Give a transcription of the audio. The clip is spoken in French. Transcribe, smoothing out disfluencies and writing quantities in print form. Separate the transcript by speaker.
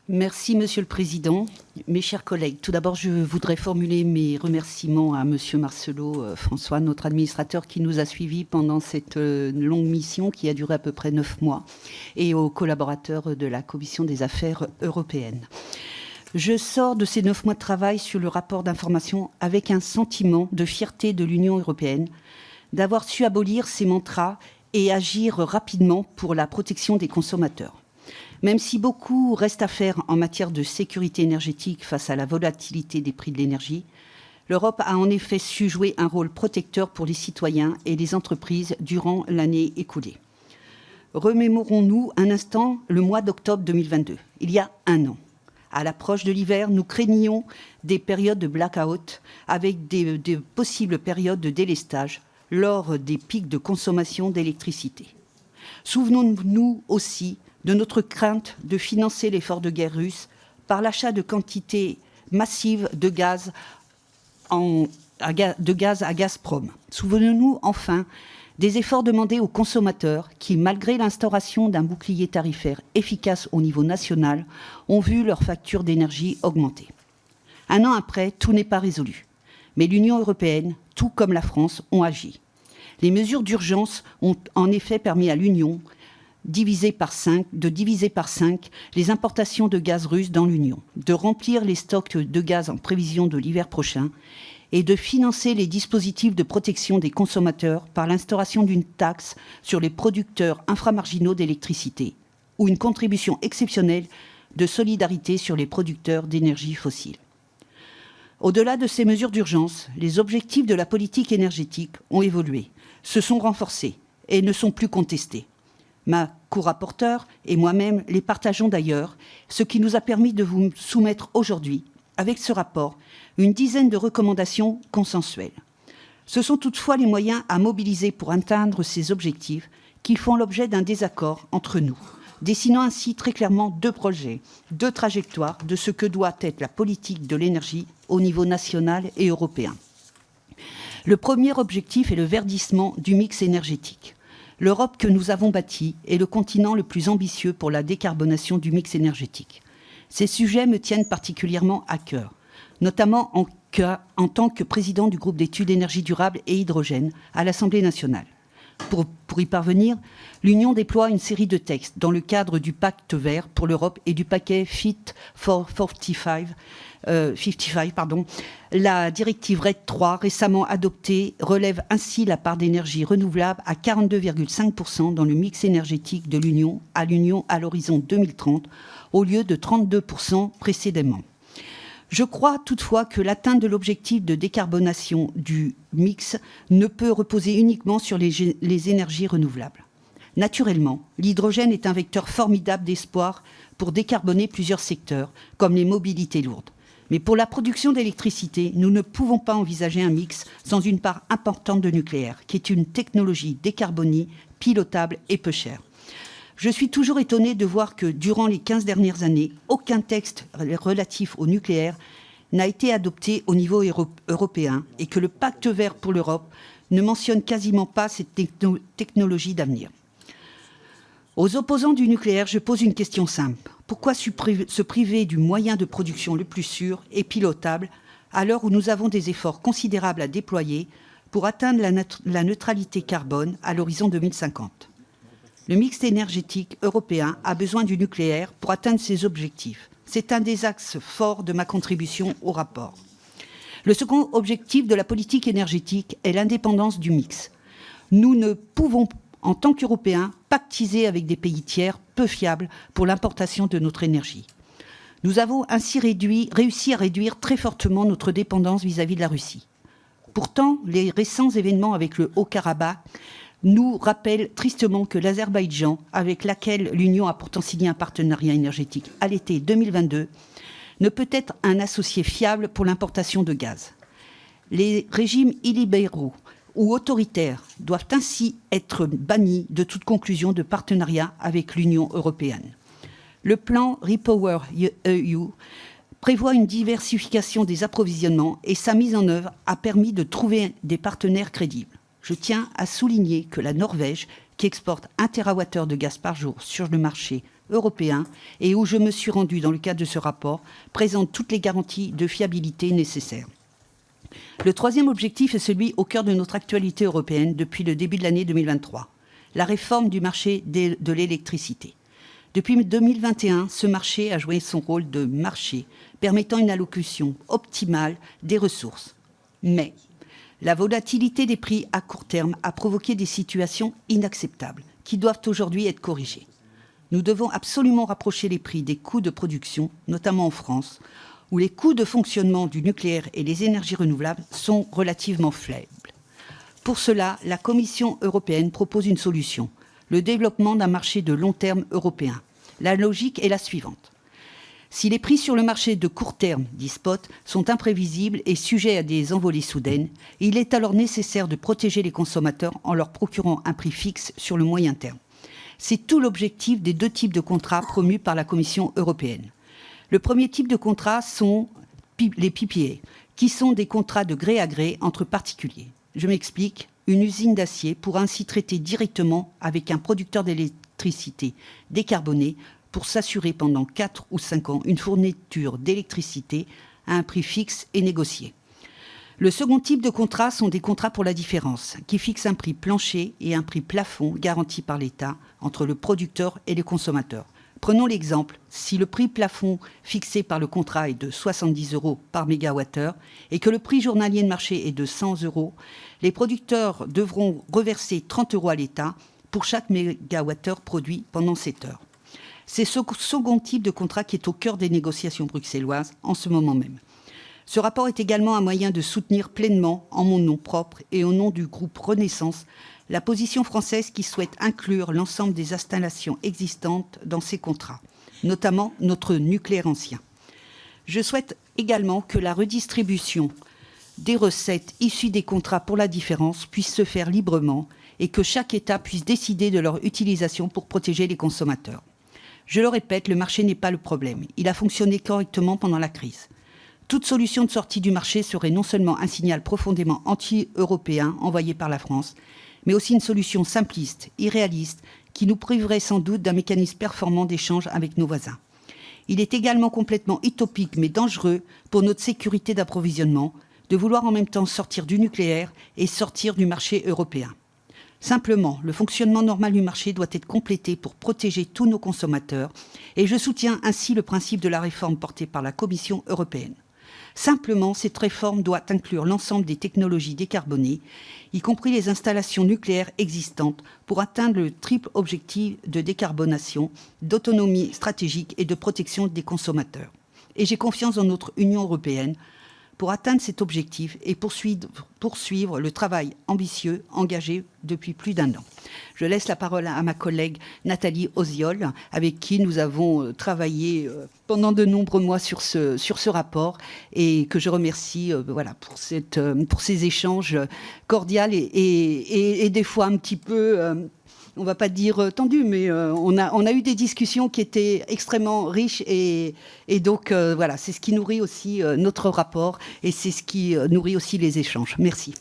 Speaker 1: Merci, Monsieur le Président. Mes chers collègues, tout d'abord, je voudrais formuler mes remerciements à Monsieur Marcelo François, notre administrateur qui nous a suivis pendant cette longue mission qui a duré à peu près 9 mois, et aux collaborateurs de la Commission des Affaires européennes. Je sors de ces 9 mois de travail sur le rapport d'information avec un sentiment de fierté de l'Union européenne, d'avoir su abolir ces mantras et agir rapidement pour la protection des consommateurs. Même si beaucoup reste à faire en matière de sécurité énergétique face à la volatilité des prix de l'énergie, l'Europe a en effet su jouer un rôle protecteur pour les citoyens et les entreprises durant l'année écoulée. Remémorons-nous un instant le mois d'octobre 2022, il y a un an. À l'approche de l'hiver, nous craignions des périodes de blackout avec des possibles périodes de délestage lors des pics de consommation d'électricité. Souvenons-nous aussi de notre crainte de financer l'effort de guerre russe par l'achat de quantités massives de gaz à Gazprom. Souvenons-nous enfin des efforts demandés aux consommateurs qui, malgré l'instauration d'un bouclier tarifaire efficace au niveau national, ont vu leurs factures d'énergie augmenter. Un an après, tout n'est pas résolu. Mais l'Union européenne, tout comme la France, ont agi. Les mesures d'urgence ont en effet permis à l'Union de diviser par 5 les importations de gaz russe dans l'Union, de remplir les stocks de gaz en prévision de l'hiver prochain et de financer les dispositifs de protection des consommateurs par l'instauration d'une taxe sur les producteurs inframarginaux d'électricité ou une contribution exceptionnelle de solidarité sur les producteurs d'énergie fossile. Au-delà de ces mesures d'urgence, les objectifs de la politique énergétique ont évolué, se sont renforcés et ne sont plus contestés. Ma co-rapporteure et moi-même les partageons d'ailleurs, ce qui nous a permis de vous soumettre aujourd'hui, avec ce rapport, une dizaine de recommandations consensuelles. Ce sont toutefois les moyens à mobiliser pour atteindre ces objectifs qui font l'objet d'un désaccord entre nous, dessinant ainsi très clairement 2 projets, 2 trajectoires de ce que doit être la politique de l'énergie au niveau national et européen. Le premier objectif est le verdissement du mix énergétique. L'Europe que nous avons bâtie est le continent le plus ambitieux pour la décarbonation du mix énergétique. Ces sujets me tiennent particulièrement à cœur, notamment en tant que président du groupe d'études énergie durable et hydrogène à l'Assemblée nationale. Pour y parvenir, l'Union déploie une série de textes dans le cadre du pacte vert pour l'Europe et du paquet Fit for 55. La directive RED III, récemment adoptée, relève ainsi la part d'énergie renouvelable à 42,5% dans le mix énergétique de l'Union à l'horizon 2030, au lieu de 32% précédemment. Je crois toutefois que l'atteinte de l'objectif de décarbonation du mix ne peut reposer uniquement sur les énergies renouvelables. Naturellement, l'hydrogène est un vecteur formidable d'espoir pour décarboner plusieurs secteurs, comme les mobilités lourdes. Mais pour la production d'électricité, nous ne pouvons pas envisager un mix sans une part importante de nucléaire, qui est une technologie décarbonée, pilotable et peu chère. Je suis toujours étonnée de voir que, durant les 15 dernières années, aucun texte relatif au nucléaire n'a été adopté au niveau européen et que le pacte vert pour l'Europe ne mentionne quasiment pas cette technologie d'avenir. Aux opposants du nucléaire, je pose une question simple. Pourquoi se priver du moyen de production le plus sûr et pilotable à l'heure où nous avons des efforts considérables à déployer pour atteindre la neutralité carbone à l'horizon 2050 ? Le mix énergétique européen a besoin du nucléaire pour atteindre ses objectifs. C'est un des axes forts de ma contribution au rapport. Le second objectif de la politique énergétique est l'indépendance du mix. Nous ne pouvons, en tant qu'Européens, pactiser avec des pays tiers peu fiables pour l'importation de notre énergie. Nous avons ainsi réussi à réduire très fortement notre dépendance vis-à-vis de la Russie. Pourtant, les récents événements avec le Haut-Karabakh nous rappellent tristement que l'Azerbaïdjan, avec laquelle l'Union a pourtant signé un partenariat énergétique à l'été 2022, ne peut être un associé fiable pour l'importation de gaz. Les régimes illibéraux ou autoritaires doivent ainsi être bannis de toute conclusion de partenariat avec l'Union européenne. Le plan REPowerEU prévoit une diversification des approvisionnements et sa mise en œuvre a permis de trouver des partenaires crédibles. Je tiens à souligner que la Norvège, qui exporte 1 TWh de gaz par jour sur le marché européen et où je me suis rendue dans le cadre de ce rapport présente toutes les garanties de fiabilité nécessaires. Le troisième objectif est celui au cœur de notre actualité européenne depuis le début de l'année 2023, la réforme du marché de l'électricité. Depuis 2021, ce marché a joué son rôle de marché, permettant une allocution optimale des ressources. Mais la volatilité des prix à court terme a provoqué des situations inacceptables qui doivent aujourd'hui être corrigées. Nous devons absolument rapprocher les prix des coûts de production, notamment en France, où les coûts de fonctionnement du nucléaire et des énergies renouvelables sont relativement faibles. Pour cela, la Commission européenne propose une solution, le développement d'un marché de long terme européen. La logique est la suivante. Si les prix sur le marché de court terme, dit spot, sont imprévisibles et sujets à des envolées soudaines, il est alors nécessaire de protéger les consommateurs en leur procurant un prix fixe sur le moyen terme. C'est tout l'objectif des deux types de contrats promus par la Commission européenne. Le premier type de contrat sont les PPA, qui sont des contrats de gré à gré entre particuliers. Je m'explique, une usine d'acier pourra ainsi traiter directement avec un producteur d'électricité décarboné pour s'assurer pendant 4 ou 5 ans une fourniture d'électricité à un prix fixe et négocié. Le second type de contrat sont des contrats pour la différence, qui fixent un prix plancher et un prix plafond garanti par l'État entre le producteur et le consommateur. Prenons l'exemple, si le prix plafond fixé par le contrat est de 70 € par mégawattheure et que le prix journalier de marché est de 100 €, les producteurs devront reverser 30 € à l'État pour chaque mégawattheure produit pendant 7 heures. C'est ce second type de contrat qui est au cœur des négociations bruxelloises en ce moment même. Ce rapport est également un moyen de soutenir pleinement, en mon nom propre et au nom du groupe Renaissance, la position française qui souhaite inclure l'ensemble des installations existantes dans ces contrats, notamment notre nucléaire ancien. Je souhaite également que la redistribution des recettes issues des contrats pour la différence puisse se faire librement et que chaque État puisse décider de leur utilisation pour protéger les consommateurs. Je le répète, le marché n'est pas le problème. Il a fonctionné correctement pendant la crise. Toute solution de sortie du marché serait non seulement un signal profondément anti-européen envoyé par la France, mais aussi une solution simpliste, irréaliste, qui nous priverait sans doute d'un mécanisme performant d'échange avec nos voisins. Il est également complètement utopique mais dangereux pour notre sécurité d'approvisionnement de vouloir en même temps sortir du nucléaire et sortir du marché européen. Simplement, le fonctionnement normal du marché doit être complété pour protéger tous nos consommateurs et je soutiens ainsi le principe de la réforme portée par la Commission européenne. Simplement, cette réforme doit inclure l'ensemble des technologies décarbonées, y compris les installations nucléaires existantes, pour atteindre le triple objectif de décarbonation, d'autonomie stratégique et de protection des consommateurs. Et j'ai confiance dans notre Union européenne pour atteindre cet objectif et poursuivre le travail ambitieux engagé depuis plus d'1 an. Je laisse la parole à ma collègue Nathalie Oziol, avec qui nous avons travaillé pendant de nombreux mois sur ce rapport et que je remercie pour ces échanges cordiaux et des fois un petit peu... on ne va pas dire tendu, mais on a eu des discussions qui étaient extrêmement riches et donc voilà, c'est ce qui nourrit aussi notre rapport et c'est ce qui nourrit aussi les échanges. Merci.